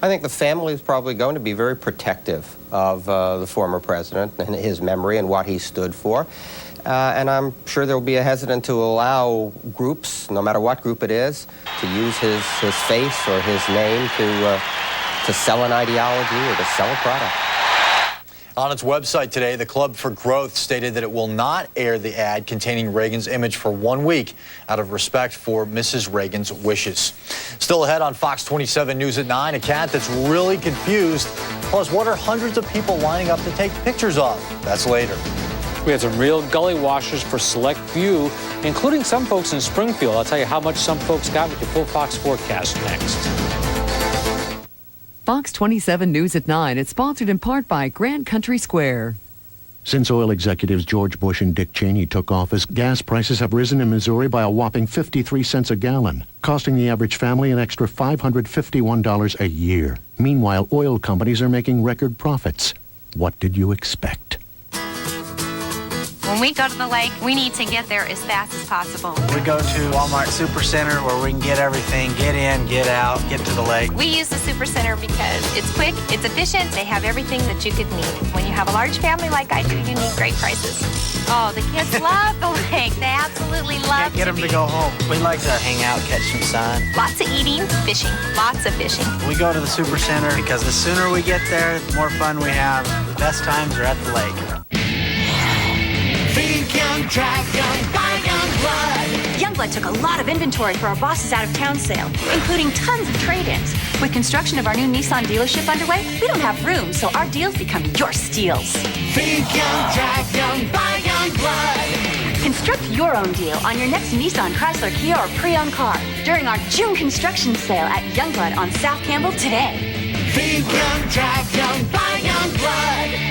I think the family is probably going to be very protective of the former president and his memory and what he stood for. And I'm sure there will be a hesitant to allow groups, no matter what group it is, to use his face or his name to sell an ideology or to sell a product. On its website today, the Club for Growth stated that it will not air the ad containing Reagan's image for 1 week out of respect for Mrs. Reagan's wishes. Still ahead on Fox 27 News at 9, a cat that's really confused. Plus, what are hundreds of people lining up to take pictures of? That's later. We had some real gully washers for select few, including some folks in Springfield. I'll tell you how much some folks got with your full Fox forecast next. Fox 27 News at 9 is sponsored in part by Grand Country Square. Since oil executives George Bush and Dick Cheney took office, gas prices have risen in Missouri by a whopping 53 cents a gallon, costing the average family an extra $551 a year. Meanwhile, oil companies are making record profits. What did you expect? When we go to the lake, we need to get there as fast as possible. We go to Walmart Supercenter where we can get everything, get in, get out, get to the lake. We use the Supercenter because it's quick, it's efficient, they have everything that you could need. When you have a large family like I do, you need great prices. Oh, the kids love the lake. They absolutely love Get them to go home. We like to hang out, catch some sun. Lots of eating, fishing, lots of fishing. We go to the Supercenter because the sooner we get there, the more fun we have. The best times are at the lake. Think young, drive young, buy Youngblood. Youngblood took a lot of inventory for our boss's out-of-town sale, including tons of trade-ins. With construction of our new Nissan dealership underway, we don't have room, so our deals become your steals. Think young, drive young, buy Youngblood. Construct your own deal on your next Nissan, Chrysler, Kia, or pre-owned car during our June construction sale at Youngblood on South Campbell today. Think young, drive young, buy Youngblood.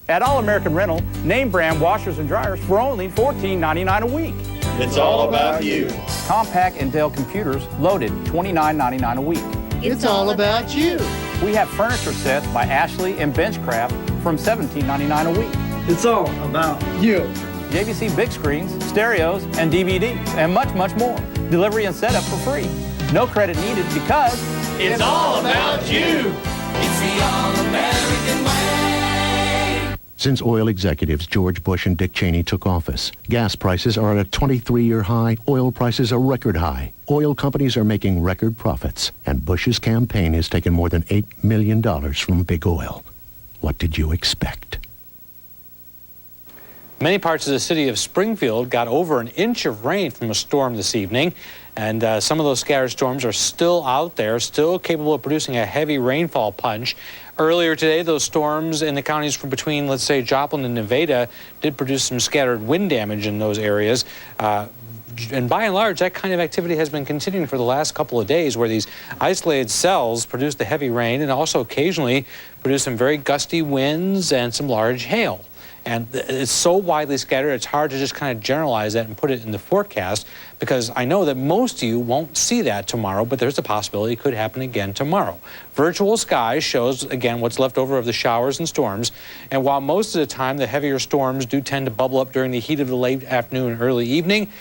At All American Rental, name brand washers and dryers for only $14.99 a week. It's all about you. Compaq and Dell computers loaded $29.99 a week. It's all about you. We have furniture sets by Ashley and Benchcraft from $17.99 a week. It's all about you. JVC big screens, stereos, and DVDs, and much, much more. Delivery and setup for free. No credit needed because it's all about you. It's the all-American way. Since oil executives George Bush and Dick Cheney took office, gas prices are at a 23-year high, oil prices are record high. Oil companies are making record profits, and Bush's campaign has taken more than $8 million from big oil. What did you expect? Many parts of the city of Springfield got over an inch of rain from a storm this evening, and some of those scattered storms are still out there, still capable of producing a heavy rainfall punch. Earlier today, those storms in the counties from between, let's say, Joplin and Nevada did produce some scattered wind damage in those areas. And by and large, that kind of activity has been continuing for the last couple of days, where these isolated cells produce the heavy rain and also occasionally produce some very gusty winds and some large hail. And it's so widely scattered, it's hard to just kind of generalize that and put it in the forecast, because I know that most of you won't see that tomorrow, but there's a possibility it could happen again tomorrow. Virtual skies shows, again, what's left over of the showers and storms. And while most of the time the heavier storms do tend to bubble up during the heat of the late afternoon and early evening,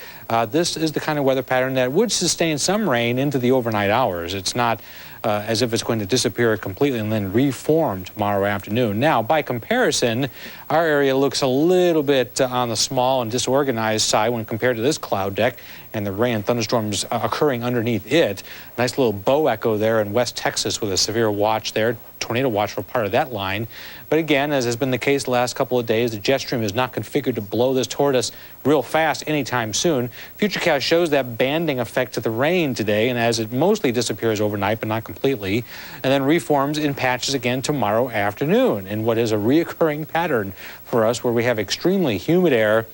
this is the kind of weather pattern that would sustain some rain into the overnight hours. It's not as if it's going to disappear completely and then reform tomorrow afternoon. Now, by comparison, our area looks a little bit on the small and disorganized side when compared to this cloud deck and the rain and thunderstorms occurring underneath it. Nice little bow echo there in West Texas with a severe watch there, tornado watch for part of that line. But again, as has been the case the last couple of days, the jet stream is not configured to blow this toward us real fast anytime soon. Futurecast shows that banding effect to the rain today, and as it mostly disappears overnight, but not completely, and then reforms in patches again tomorrow afternoon in what is a reoccurring pattern for us, where we have extremely humid air,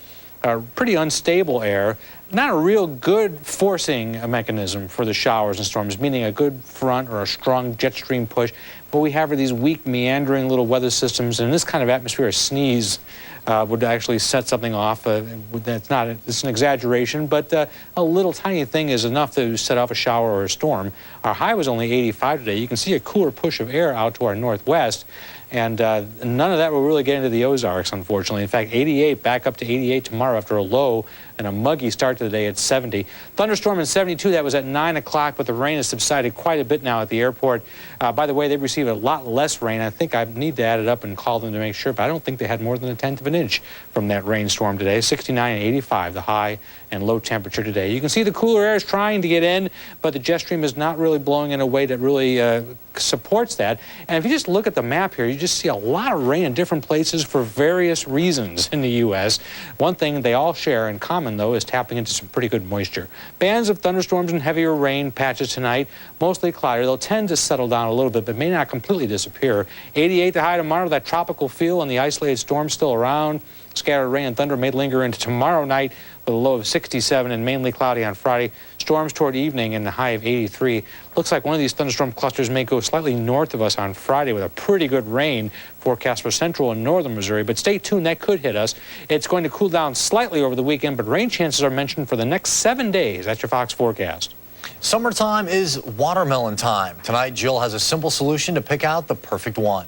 pretty unstable air, not a real good forcing mechanism for the showers and storms, meaning a good front or a strong jet stream push. But we have these weak, meandering little weather systems, and in this kind of atmosphere, a sneeze would actually set something off. It's an exaggeration, but a little tiny thing is enough to set off a shower or a storm. Our high was only 85 today. You can see a cooler push of air out to our northwest, and none of that will really get into the Ozarks, unfortunately. In fact, 88, back up to 88 tomorrow after a low and a muggy start to the day at 70. Thunderstorm in 72, that was at 9 o'clock, but the rain has subsided quite a bit now at the airport. By the way, they've received a lot less rain. I think I need to add it up and call them to make sure, but I don't think they had more than 1/10 of an inch from that rainstorm today. 69 and 85, the high and low temperature today. You can see the cooler air is trying to get in, but the jet stream is not really blowing in a way that really supports that. And if you just look at the map here, you just see a lot of rain in different places for various reasons in the U.S. One thing they all share in common, though, is tapping into some pretty good moisture. Bands of thunderstorms and heavier rain patches tonight, mostly cloudy. They'll tend to settle down a little bit, but may not completely disappear. 88 the high tomorrow, that tropical feel and the isolated storm still around. Scattered rain and thunder may linger into tomorrow night with a low of 67 and mainly cloudy on Friday. Storms toward evening and the high of 83. Looks like one of these thunderstorm clusters may go slightly north of us on Friday with a pretty good rain forecast for central and northern Missouri. But stay tuned, that could hit us. It's going to cool down slightly over the weekend, but rain chances are mentioned for the next 7 days. That's your Fox forecast. Summertime is watermelon time. Tonight, Jill has a simple solution to pick out the perfect one.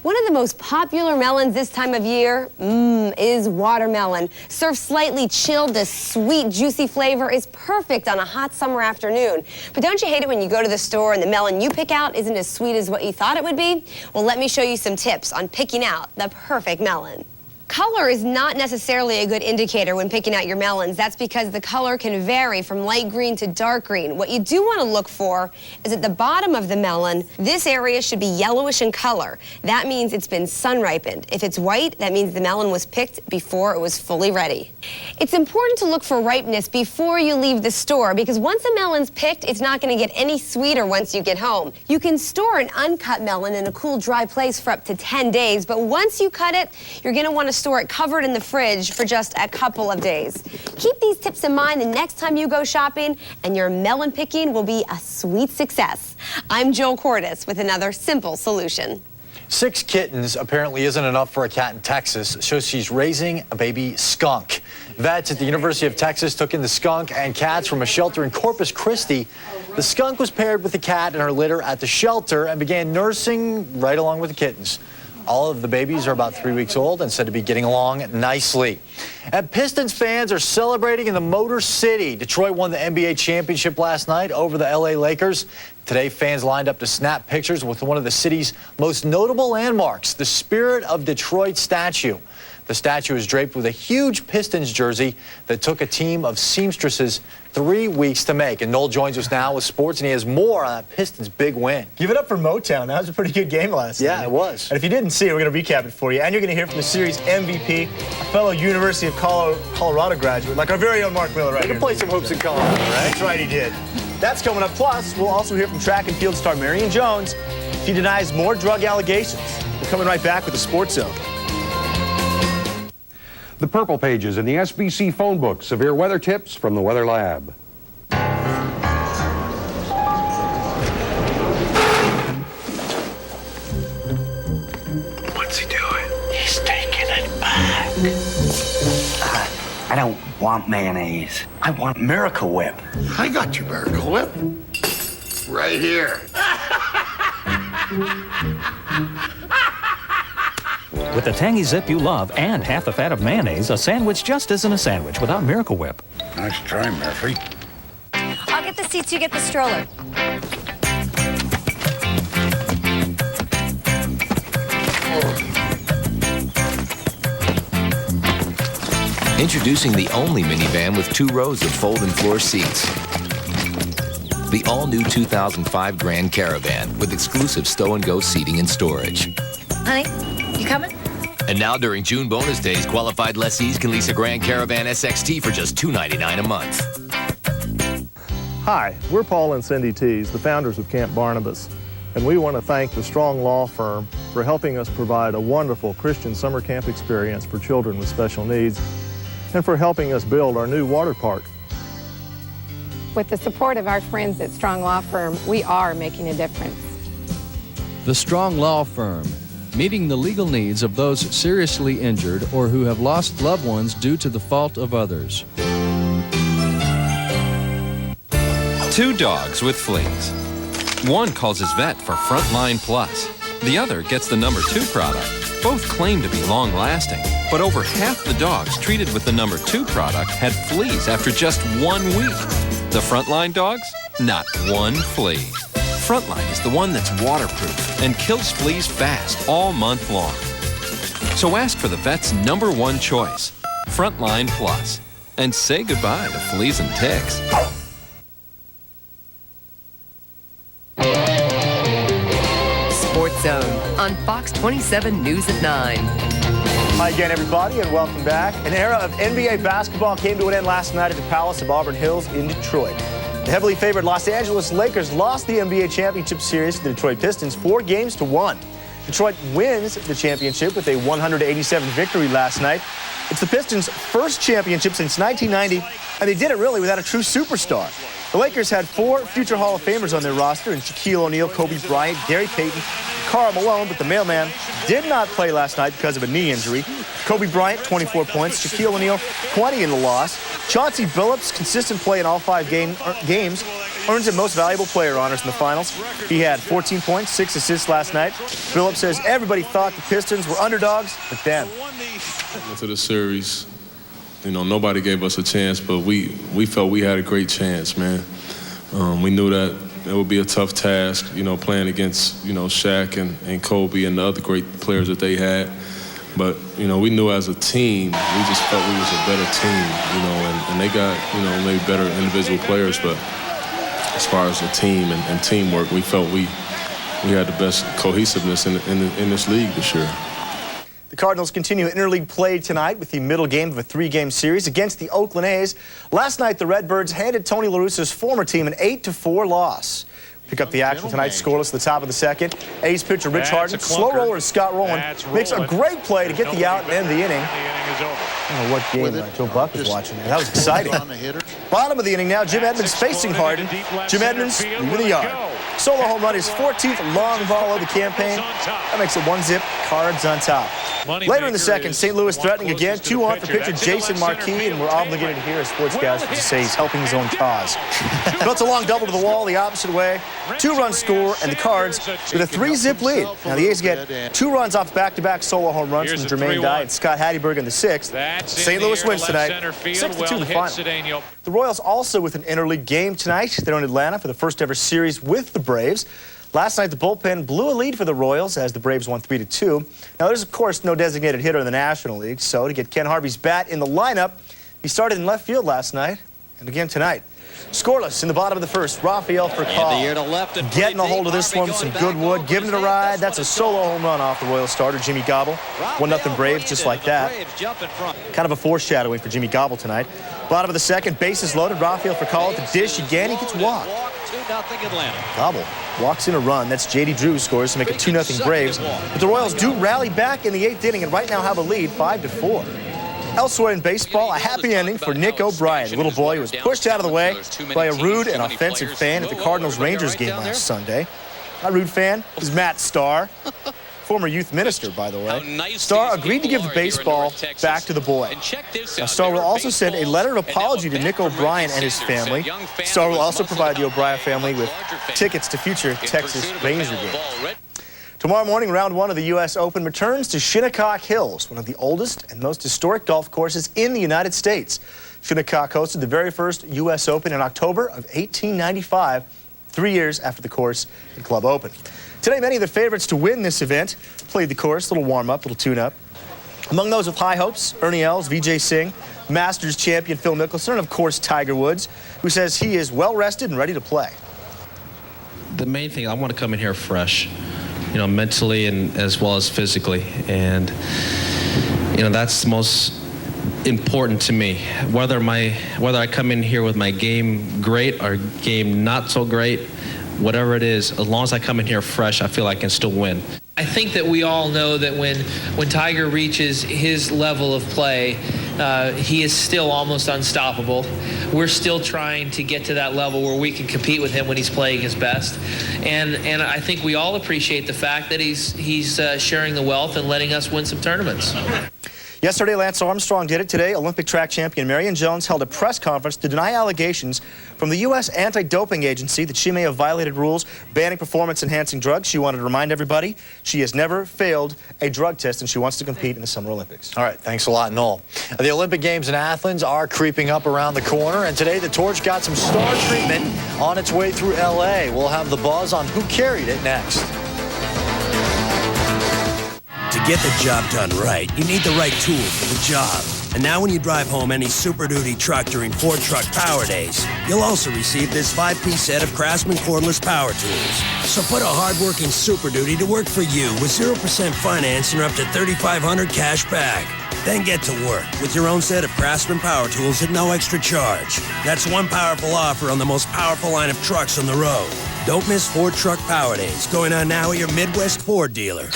One of the most popular melons this time of year is watermelon. Served slightly chilled, this sweet, juicy flavor is perfect on a hot summer afternoon. But don't you hate it when you go to the store and the melon you pick out isn't as sweet as what you thought it would be? Well, let me show you some tips on picking out the perfect melon. Color is not necessarily a good indicator when picking out your melons. That's because the color can vary from light green to dark green. What you do want to look for is at the bottom of the melon, this area should be yellowish in color. That means it's been sun ripened. If it's white, that means the melon was picked before it was fully ready. It's important to look for ripeness before you leave the store, because once a melon's picked, it's not going to get any sweeter once you get home. You can store an uncut melon in a cool, dry place for up to 10 days, but once you cut it, you're going to want to store it covered in the fridge for just a couple of days. Keep these tips in mind the next time you go shopping, and your melon picking will be a sweet success. I'm Jill Cordes with another simple solution. 6 kittens apparently isn't enough for a cat in Texas, so she's raising a baby skunk. Vets at the University of Texas took in the skunk and cats from a shelter in Corpus Christi. The skunk was paired with the cat and her litter at the shelter and began nursing right along with the kittens. All of the babies are about 3 weeks old and said to be getting along nicely. And Pistons fans are celebrating in the Motor City. Detroit won the NBA championship last night over the LA Lakers. Today, fans lined up to snap pictures with one of the city's most notable landmarks, the Spirit of Detroit statue. The statue is draped with a huge Pistons jersey that took a team of seamstresses 3 weeks to make. And Noel joins us now with sports, and he has more on that Pistons' big win. Give it up for Motown. That was a pretty good game last night. Yeah, it was. And if you didn't see it, we're going to recap it for you. And you're going to hear from the series MVP, a fellow University of Colorado graduate, like our very own Mark Miller right here. He can play some hoops in Colorado, right? That's right, he did. That's coming up. Plus, we'll also hear from track and field star Marion Jones. She denies more drug allegations. We're coming right back with the Sports Zone. The purple pages in the SBC phone book. Severe weather tips from the Weather Lab. What's he doing? He's taking it back. I don't want mayonnaise. I want Miracle Whip. I got your Miracle Whip. Right here. With the tangy zip you love and half the fat of mayonnaise, a sandwich just isn't a sandwich without Miracle Whip. Nice try, Murphy. I'll get the seats, you get the stroller. Introducing the only minivan with 2 rows of fold-in floor seats. The all-new 2005 Grand Caravan with exclusive stow-and-go seating and storage. Honey, you coming? And now during June bonus days, qualified lessees can lease a Grand Caravan SXT for just $299 a month. Hi, we're Paul and Cindy Tees, the founders of Camp Barnabas, and we want to thank the Strong Law Firm for helping us provide a wonderful Christian summer camp experience for children with special needs and for helping us build our new water park. With the support of our friends at Strong Law Firm, we are making a difference. The Strong Law Firm, meeting the legal needs of those seriously injured or who have lost loved ones due to the fault of others. 2 dogs with fleas. One calls his vet for Frontline Plus. The other gets the number 2 product. Both claim to be long-lasting, but over half the dogs treated with the number 2 product had fleas after just 1 week. The Frontline dogs? Not one flea. Frontline is the one that's waterproof and kills fleas fast all month long. So ask for the vet's number 1 choice, Frontline Plus, and say goodbye to fleas and ticks. Sports Zone on Fox 27 News at 9. Hi again, everybody, and welcome back. An era of NBA basketball came to an end last night at the Palace of Auburn Hills in Detroit. The heavily favored Los Angeles Lakers lost the NBA championship series to the Detroit Pistons 4-1. Detroit wins the championship with a 187 victory last night. It's the Pistons' first championship since 1990, and they did it really without a true superstar. The Lakers had 4 future Hall of Famers on their roster in Shaquille O'Neal, Kobe Bryant, Gary Payton, Karl Malone, but the mailman did not play last night because of a knee injury. Kobe Bryant, 24 points. Shaquille O'Neal, 20 in the loss. Chauncey Billups, consistent play in all 5 games, earns the most valuable player honors in the finals. He had 14 points, 6 assists last night. Billups says everybody thought the Pistons were underdogs, but then. To the series, you know, nobody gave us a chance, but we felt we had a great chance, man. We knew that it would be a tough task, you know, playing against, you know, Shaq and Kobe and the other great players that they had. But, you know, we knew as a team, we just felt we was a better team, you know, and they got, you know, maybe better individual players, but as far as the team and teamwork, we felt we had the best cohesiveness in this league this year. The Cardinals continue interleague play tonight with the middle game of a 3-game series against the Oakland A's. Last night, the Redbirds handed Tony La Russa's former team an 8-4 loss. Pick up the action tonight, scoreless at the top of the second. A's pitcher Rich Harden, slow roller Scott Rowland, makes a great play to get the out and end the inning. I don't know what game Joe Buck was watching there. That was exciting. Bottom of the inning now, Jim Edmonds facing Harden. Jim Edmonds leaving the yard. Solo home run, his 14th long ball of the campaign. That makes it 1-zip, Cards on top. Later in the second, St. Louis threatening again, 2-on for pitcher Jason Marquis, and we're obligated here as sportscasters to say he's helping his own cause. But it's a long double to the wall the opposite way. 2-run score, and the Cards with a 3-zip lead. Now the A's get 2 runs off back-to-back solo home runs from Jermaine Dye and Scott Hatteberg in the 6th. St. Louis wins tonight, 6-2 in the final. The Royals also with an interleague game tonight. They're in Atlanta for the first ever series with the Braves. Last night, the bullpen blew a lead for the Royals as the Braves won 3-2. Now, there's, of course, no designated hitter in the National League, so to get Ken Harvey's bat in the lineup, he started in left field last night and again tonight. Scoreless in the bottom of the first, Rafael Furcal getting a hold of this one with some good wood, giving it a ride. That's a solo home run off the Royals starter, Jimmy Gobble. 1-0 Braves, just like that. Kind of a foreshadowing for Jimmy Gobble tonight. Bottom of the second, bases loaded, Rafael Furcal at the dish again. He gets walked. Gobble walks in a run. That's J.D. Drew scores to make it 2-0 Braves. But the Royals do rally back in the 8th inning and right now have a lead 5-4. Elsewhere in baseball, a happy ending for Nick O'Brien. The little boy who was pushed out of the way by a rude and offensive fan at the Cardinals-Rangers game last Sunday. That rude fan is Matt Starr, former youth minister, by the way. Starr agreed to give the baseball back to the boy. Now, Starr will also send a letter of apology to Nick O'Brien and his family. Starr will also provide the O'Brien family with tickets to future Texas Ranger games. Tomorrow morning, round 1 of the U.S. Open returns to Shinnecock Hills, one of the oldest and most historic golf courses in the United States. Shinnecock hosted the very first U.S. Open in October of 1895, 3 years after the course and club opened. Today, many of the favorites to win this event played the course, a little warm-up, a little tune-up. Among those with high hopes, Ernie Els, Vijay Singh, Masters champion Phil Mickelson, and of course Tiger Woods, who says he is well-rested and ready to play. The main thing, I want to come in here fresh, you know, mentally and as well as physically, and you know, that's the most important to me. Whether I come in here with my game great or game not so great, whatever it is, as long as I come in here fresh, I feel I can still win. I think that we all know that when Tiger reaches his level of play, he is still almost unstoppable. We're still trying to get to that level where we can compete with him when he's playing his best. And I think we all appreciate the fact that he's sharing the wealth and letting us win some tournaments. Yesterday, Lance Armstrong did it. Today, Olympic track champion Marion Jones held a press conference to deny allegations from the U.S. anti-doping agency that she may have violated rules banning performance-enhancing drugs. She wanted to remind everybody she has never failed a drug test, and she wants to compete in the Summer Olympics. All right, thanks a lot, Noel. The Olympic Games in Athens are creeping up around the corner, and today the torch got some star treatment on its way through L.A. We'll have the buzz on who carried it next. To get the job done right, you need the right tool for the job. And now when you drive home any Super Duty truck during Ford Truck Power Days, you'll also receive this 5-piece set of Craftsman cordless power tools. So put a hard-working Super Duty to work for you with 0% finance and up to $3,500 cash back. Then get to work with your own set of Craftsman power tools at no extra charge. That's one powerful offer on the most powerful line of trucks on the road. Don't miss Ford Truck Power Days, going on now at your Midwest Ford dealer.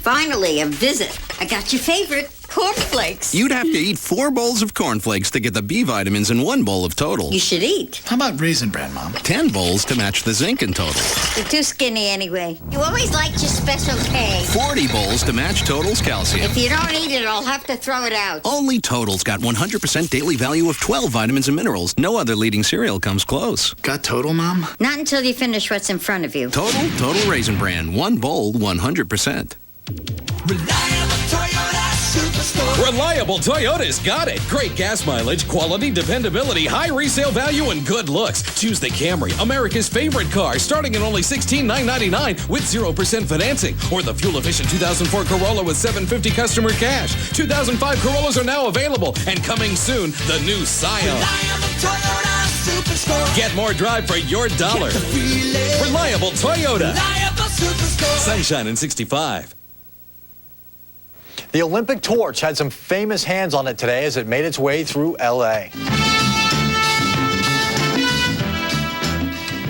Finally, a visit. I got your favorite, cornflakes. You'd have to eat 4 bowls of cornflakes to get the B vitamins in 1 bowl of Total. You should eat. How about Raisin Bran, Mom? 10 bowls to match the zinc in Total. You're too skinny anyway. You always liked your Special K. 40 bowls to match Total's calcium. If you don't eat it, I'll have to throw it out. Only Total's got 100% daily value of 12 vitamins and minerals. No other leading cereal comes close. Got Total, Mom? Not until you finish what's in front of you. Total Raisin Bran. 1 bowl, 100%. Reliable Toyota's got it. Great gas mileage, quality, dependability, high resale value, and good looks. Choose the Camry, America's favorite car, starting at only $16,999 with 0% financing. Or the fuel-efficient 2004 Corolla with $750 customer cash. 2005 Corollas are now available. And coming soon, the new Scion. Get more drive for your dollar. Reliable Toyota. Sunshine in 65. The Olympic torch had some famous hands on it today as it made its way through L.A.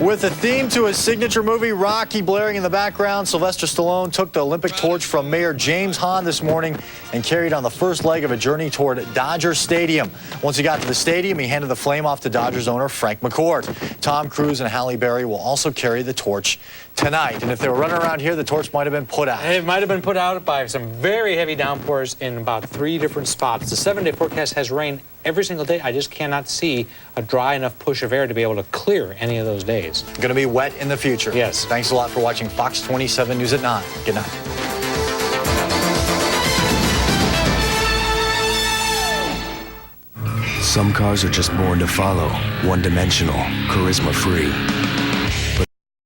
With a theme to his signature movie, Rocky, blaring in the background, Sylvester Stallone took the Olympic torch from Mayor James Hahn this morning and carried on the first leg of a journey toward Dodger Stadium. Once he got to the stadium, he handed the flame off to Dodgers owner Frank McCourt. Tom Cruise and Halle Berry will also carry the torch tonight. And if they were running around here, the torch might have been put out. It might have been put out by some very heavy downpours in about 3 different spots. The 7-day forecast has rain every single day. I just cannot see a dry enough push of air to be able to clear any of those days. Going to be wet in the future. Yes. Thanks a lot for watching Fox 27 News at 9. Good night. Some cars are just born to follow, one-dimensional, charisma-free.